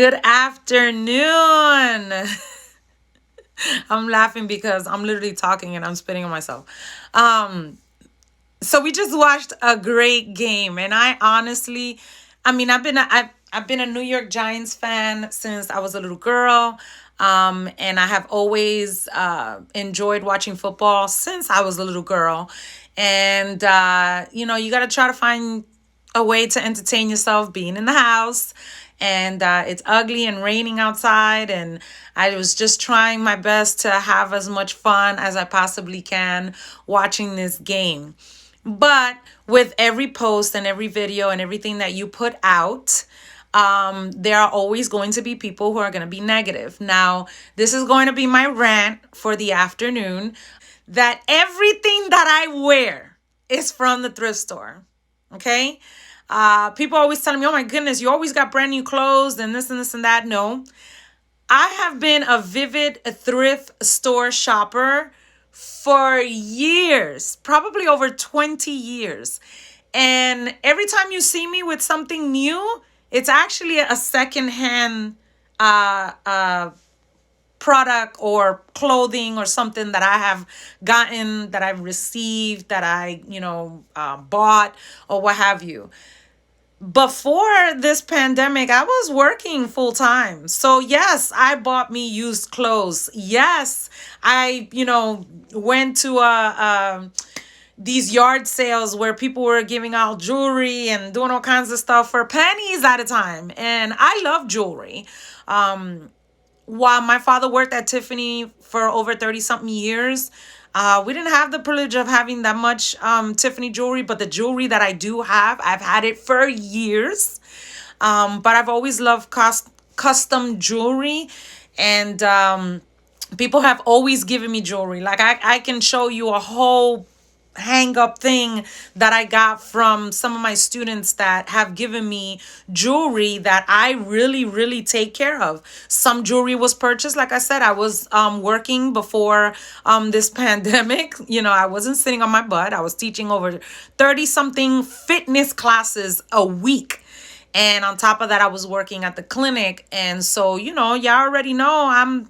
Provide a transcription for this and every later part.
Good afternoon. I'm laughing because I'm literally talking and I'm spitting on myself. Um, so we just watched a great game, and I honestly, I've been a New York Giants fan since I was a little girl. And I have always enjoyed watching football since I was a little girl. And you got to try to find a way to entertain yourself being in the house. And it's ugly and raining outside, and I was just trying my best to have as much fun as I possibly can watching this game. But with every post and every video and everything that you put out, there are always going to be people who are going to be negative. Now, this is going to be my rant for the afternoon, that everything that I wear is from the thrift store. Okay? People always telling me, oh my goodness, you always got brand new clothes and this and that. No, I have been a vivid thrift store shopper for years, probably over 20 years. And every time you see me with something new, it's actually a secondhand uh, uh, product or clothing or something that I have gotten, that I've received, that bought or what have you. Before this pandemic, I was working full time. So, yes, I bought me used clothes. Yes, I went to these yard sales where people were giving out jewelry and doing all kinds of stuff for pennies at a time. And I love jewelry. While my father worked at Tiffany for over 30 something years, we didn't have the privilege of having that much Tiffany jewelry, but the jewelry that I do have, I've had it for years. But I've always loved custom jewelry, and people have always given me jewelry. Like I can show you a whole hang up thing that I got from some of my students that have given me jewelry that I really, really take care of. Some jewelry was purchased. Like I said, I was working before this pandemic. I wasn't sitting on my butt. I was teaching over 30 something fitness classes a week. And on top of that, I was working at the clinic. And so, y'all already know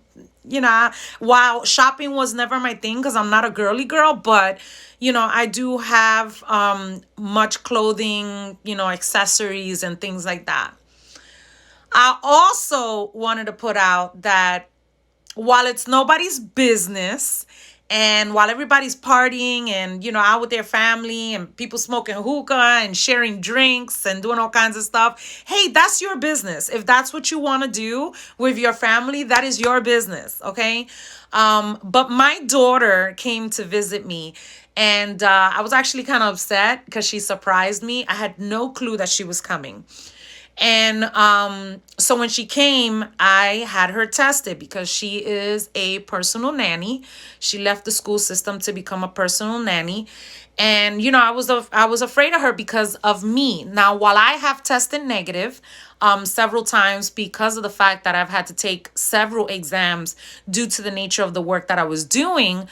while shopping was never my thing because I'm not a girly girl, but I do have much clothing, accessories and things like that. I also wanted to put out that while it's nobody's business, and while everybody's partying and out with their family and people smoking hookah and sharing drinks and doing all kinds of stuff, hey, that's your business. If that's what you want to do with your family, that is your business. Okay. But my daughter came to visit me, and I was actually kind of upset because she surprised me. I had no clue that she was coming. And so when she came, I had her tested because she is a personal nanny. She left the school system to become a personal nanny. And I was afraid of her because of me. Now, while I have tested negative several times because of the fact that I've had to take several exams due to the nature of the work that I was doing,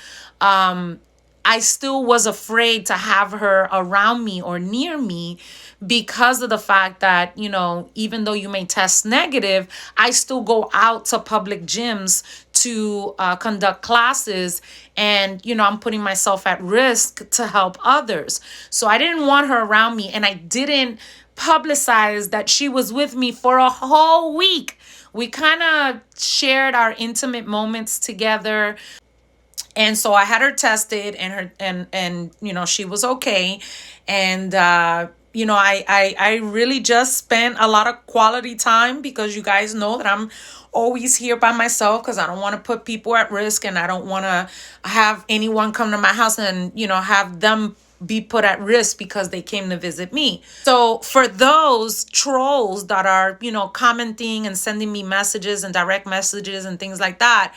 I still was afraid to have her around me or near me because of the fact that, even though you may test negative, I still go out to public gyms to conduct classes, and, I'm putting myself at risk to help others. So I didn't want her around me, and I didn't publicize that she was with me for a whole week. We kind of shared our intimate moments together. And so I had her tested, and she was okay. And I really just spent a lot of quality time, because you guys know that I'm always here by myself because I don't want to put people at risk, and I don't want to have anyone come to my house and have them be put at risk because they came to visit me. So for those trolls that are commenting and sending me messages and direct messages and things like that,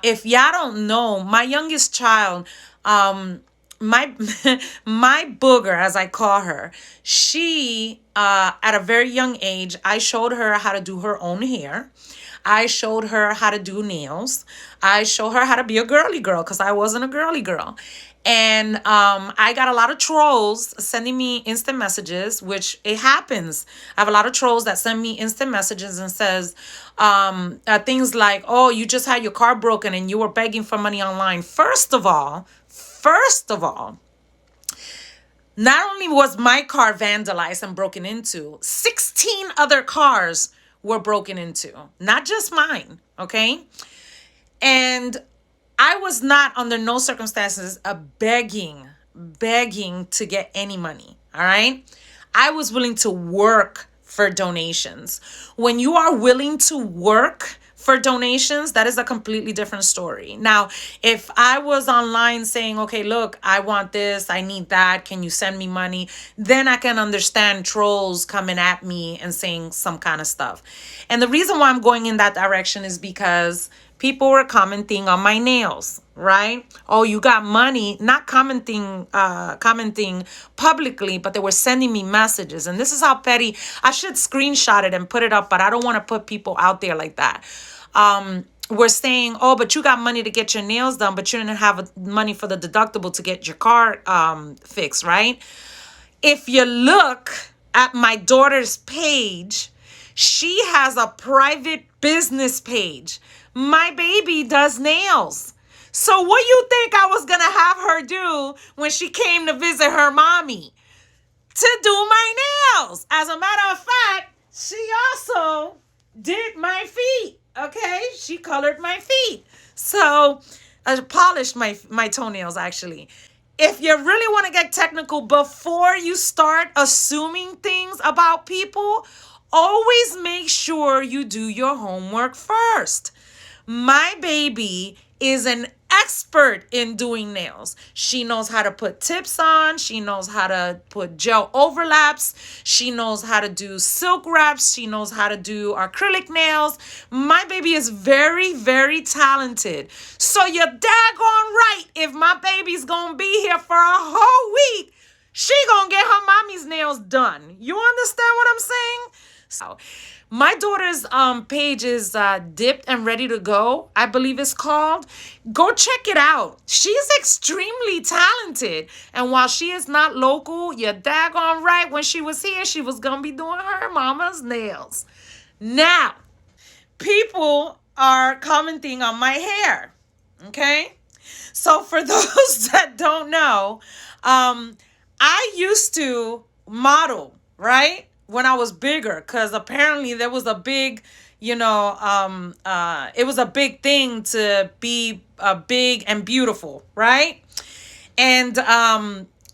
if y'all don't know, my youngest child, my my booger, as I call her, she at a very young age, I showed her how to do her own hair. I showed her how to do nails. I showed her how to be a girly girl because I wasn't a girly girl. And I got a lot of trolls sending me instant messages, which it happens. I have a lot of trolls that send me instant messages and says things like, "Oh, you just had your car broken and you were begging for money online." First of all, not only was my car vandalized and broken into, 16 other cars were broken into, not just mine, okay? And I was not under no circumstances begging to get any money, all right? I was willing to work for donations. When you are willing to work for donations, that is a completely different story. Now, if I was online saying, okay, look, I want this, I need that, can you send me money? Then I can understand trolls coming at me and saying some kind of stuff. And the reason why I'm going in that direction is because people were commenting on my nails, right? Oh, you got money, not commenting publicly, but they were sending me messages. And this is how petty. I should screenshot it and put it up, but I don't want to put people out there like that. We're saying, oh, but you got money to get your nails done, but you didn't have money for the deductible to get your car fixed, right? If you look at my daughter's page, she has a private business page. My baby does nails. So what do you think I was going to have her do when she came to visit her mommy? To do my nails. As a matter of fact, she also did my feet. Okay? She colored my feet. So polished my toenails, actually. If you really want to get technical, before you start assuming things about people, always make sure you do your homework first. My baby is an expert in doing nails. She knows how to put tips on. She knows how to put gel overlaps. She knows how to do silk wraps. She knows how to do acrylic nails. My baby is very, very talented. So you're daggone right. If my baby's gonna be here for a whole week, she gonna get her mommy's nails done. You understand what I'm saying? So my daughter's page is Dipped and Ready to Go, I believe it's called. Go check it out. She's extremely talented. And while she is not local, you're daggone right. When she was here, she was going to be doing her mama's nails. Now, people are commenting on my hair. Okay? So for those that don't know, I used to model, right? When I was bigger, because apparently there was a big, it was a big thing to be big and beautiful, right? And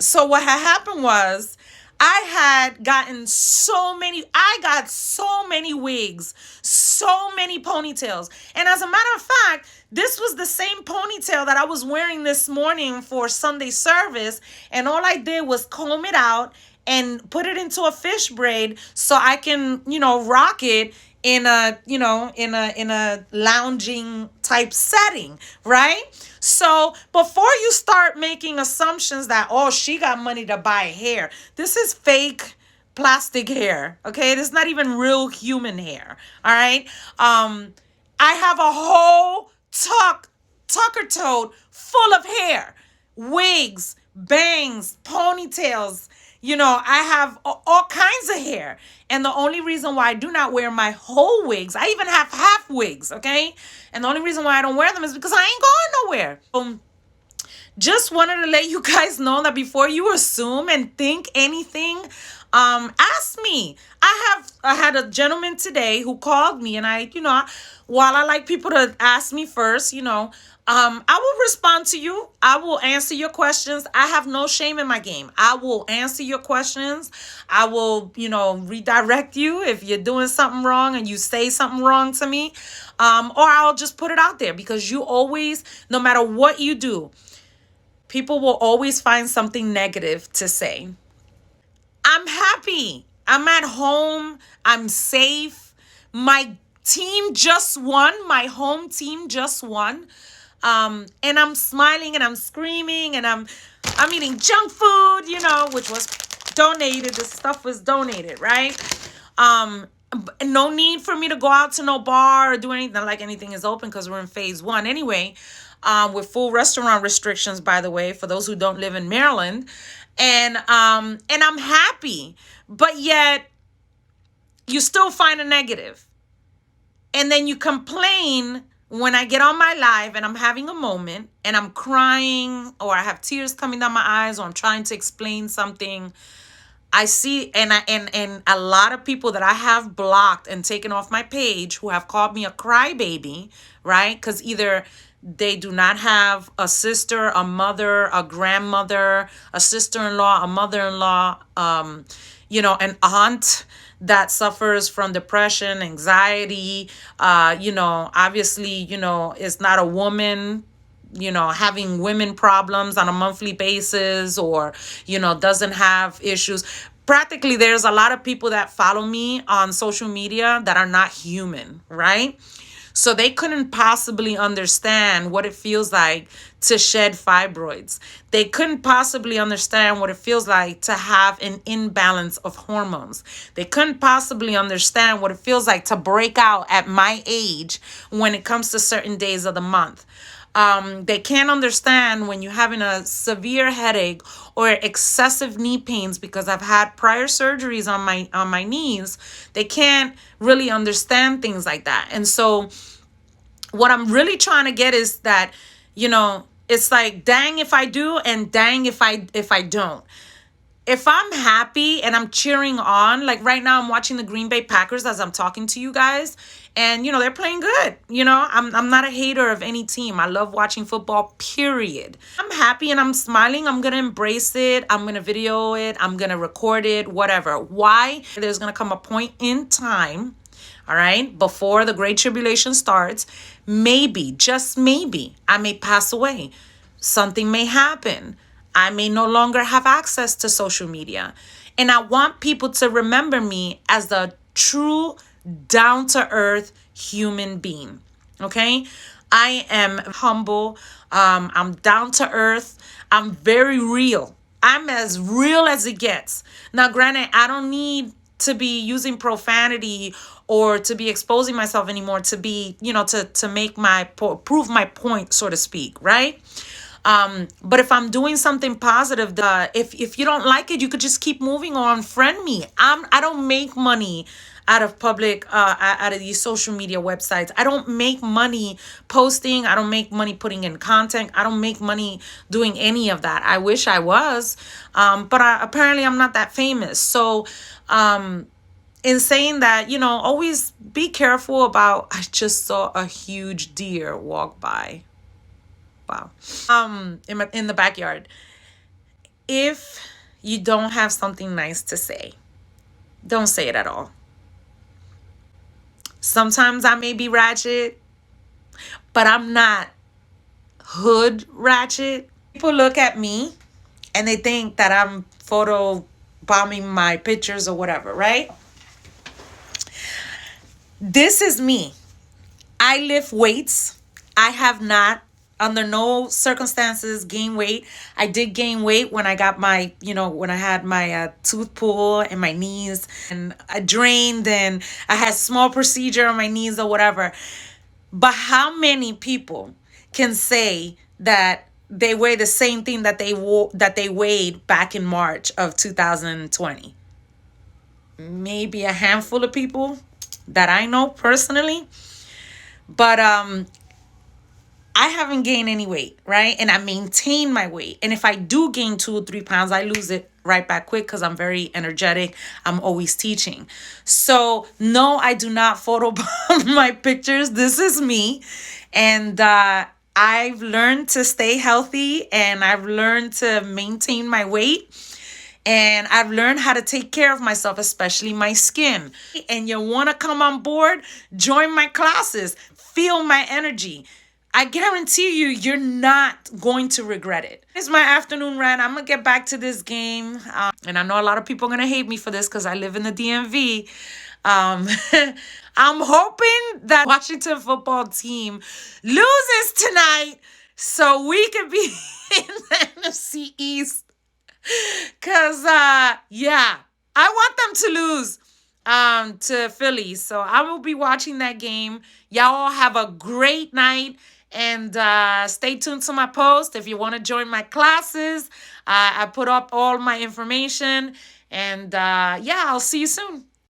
so what had happened was I got so many wigs, so many ponytails. And as a matter of fact, this was the same ponytail that I was wearing this morning for Sunday service. And all I did was comb it out and put it into a fish braid so I can, rock it in a lounging type setting, right? So before you start making assumptions that, oh, she got money to buy hair, this is fake plastic hair, okay? This is not even real human hair, all right? I have a whole tucker tote full of hair, wigs, bangs, ponytails. I have all kinds of hair. And the only reason why I do not wear my whole wigs, I even have half wigs, okay? And the only reason why I don't wear them is because I ain't going nowhere. Just wanted to let you guys know that before you assume and think anything, ask me. I had a gentleman today who called me, and while I like people to ask me first, I will respond to you. I will answer your questions. I have no shame in my game. I will answer your questions. I will, redirect you if you're doing something wrong and you say something wrong to me. Or I'll just put it out there, because you always, no matter what you do, people will always find something negative to say. I'm happy. I'm at home. I'm safe. My team just won. My home team just won. And I'm smiling and I'm screaming and I'm eating junk food, which was donated. The stuff was donated, right? No need for me to go out to no bar or do anything, like anything is open, because we're in phase 1 anyway. with full restaurant restrictions, by the way, for those who don't live in Maryland. And I'm happy, but yet you still find a negative. And then you complain when I get on my live and I'm having a moment and I'm crying or I have tears coming down my eyes or I'm trying to explain something. I see, and a lot of people that I have blocked and taken off my page who have called me a crybaby, right? Because either they do not have a sister, a mother, a grandmother, a sister-in-law, a mother-in-law, an aunt that suffers from depression, anxiety, obviously, is not a woman, having women problems on a monthly basis, or, doesn't have issues. Practically, there's a lot of people that follow me on social media that are not human, right? So they couldn't possibly understand what it feels like to shed fibroids. They couldn't possibly understand what it feels like to have an imbalance of hormones. They couldn't possibly understand what it feels like to break out at my age when it comes to certain days of the month. They can't understand when you're having a severe headache or excessive knee pains, because I've had prior surgeries on my knees. They can't really understand things like that. And so what I'm really trying to get is that, it's like, dang if I do and dang if I don't. If I'm happy and I'm cheering on, like right now I'm watching the Green Bay Packers as I'm talking to you guys, and they're playing good. I'm not a hater of any team. I love watching football, period. I'm happy and I'm smiling. I'm going to embrace it. I'm going to video it. I'm going to record it, whatever. Why? There's going to come a point in time, all right, before the Great Tribulation starts, maybe, just maybe, I may pass away. Something may happen. I may no longer have access to social media. And I want people to remember me as the true, down to earth human being. Okay? I am humble. I'm down to earth. I'm very real. I'm as real as it gets. Now, granted, I don't need to be using profanity or to be exposing myself anymore to be, to make prove my point, so to speak, right? But if I'm doing something positive, if you don't like it, you could just keep moving on. Friend me. I don't make money out of out of these social media websites. I don't make money posting. I don't make money putting in content. I don't make money doing any of that. I wish I was, but apparently I'm not that famous. So, in saying that, always be careful about. I just saw a huge deer walk by. Wow. In the backyard. If you don't have something nice to say, don't say it at all. Sometimes I may be ratchet, but I'm not hood ratchet. People look at me and they think that I'm photo bombing my pictures or whatever, right? This is me. I lift weights. I have not, under no circumstances, gained weight. I did gain weight when I got when I had my tooth pulled and my knees, and I drained, and I had small procedure on my knees or whatever. But how many people can say that they weigh the same thing that they weighed back in March of 2020? Maybe a handful of people that I know personally. But I haven't gained any weight, right? And I maintain my weight. And if I do gain 2 or 3 pounds, I lose it right back quick because I'm very energetic. I'm always teaching. So no, I do not photobomb my pictures. This is me. And I've learned to stay healthy, and I've learned to maintain my weight. And I've learned how to take care of myself, especially my skin. And you want to come on board? Join my classes. Feel my energy. I guarantee you, you're not going to regret it. It's my afternoon rant. I'm going to get back to this game. And I know a lot of people are going to hate me for this because I live in the DMV. I'm hoping that Washington football team loses tonight so we can be in the NFC East. Because, yeah, I want them to lose to Philly. So I will be watching that game. Y'all have a great night. And stay tuned to my post if you want to join my classes. I put up all my information. And yeah, I'll see you soon.